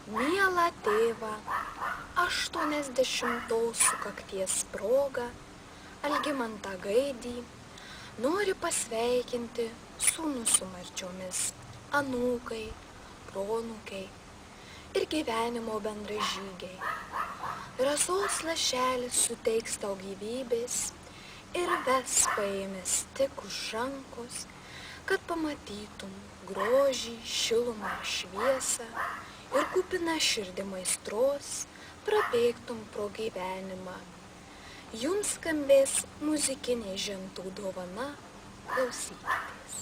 Mielą tėvą, 80 sukakties proga Algimantą Gaidį nori pasveikinti sūnų su marčiomis, anūkai, proanūkiai ir gyvenimo bendražygiai. Rasos lašelis suteiks tau gyvybės ir ves paėmęs tik už rankos, kad pamatytum grožį, šilumą, šviesą ir kupiną širdį aistros prabėgtum pro gyvenimą. Jums skambės muzikinė žentų dovana, klausykitės.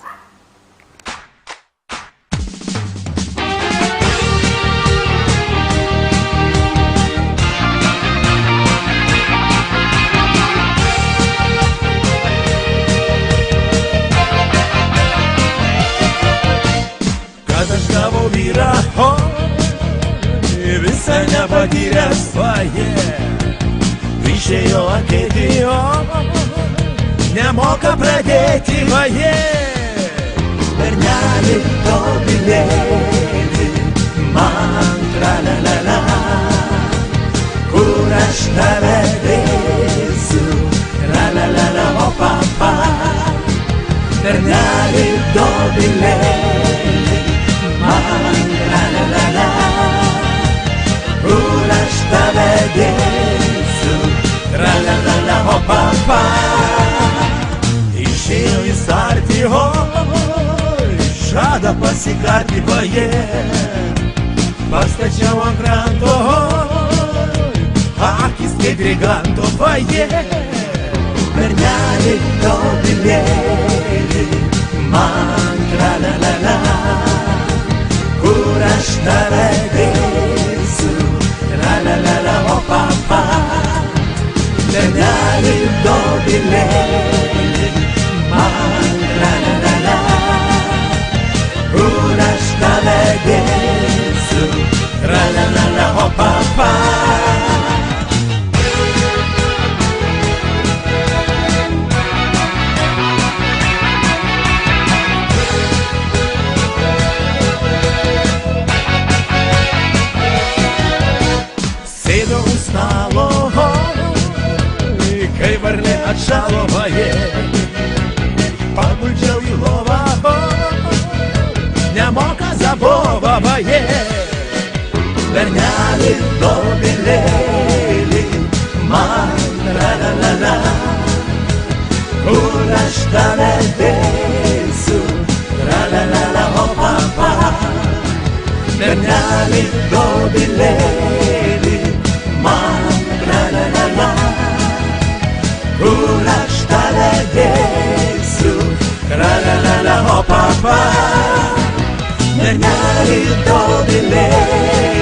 Kad aš gavau vyrą, visą nepatyręs išėjo akėti, nemoka pradėti bernelį tobulėti man tra-la-la-la, kur aš tave dėsiu, tra-la-la-la, o papa, bernelį tobulėti man tra-la-la-la, kur aš tave dėsiu, tra-la-la-la, o papa. Išėjo į startį, žada pasikarti, pastačiau ant kranto, akis kaip briganto, bernelį tobulėli man tra-la-la-la, kur aš tave dėsiu, tra-la-la-la, o papa, bernelį tobulėli man tra-la-la-la, kur aš tave dėsiu, tra-la-la-la, o papa. Sėdau ant stalo, kai varlė atšalo, paguldžiau į lovą, nemoka zabova, bernelį tobulėli man tra-la-la-la, kur aš tave dėsiu, tra-la-la-la, o papa, bernelį tobulėli man tra-la-la-la, kur aš tave dėsiu, tra-la-la-la, o papa, bernelį tobulėli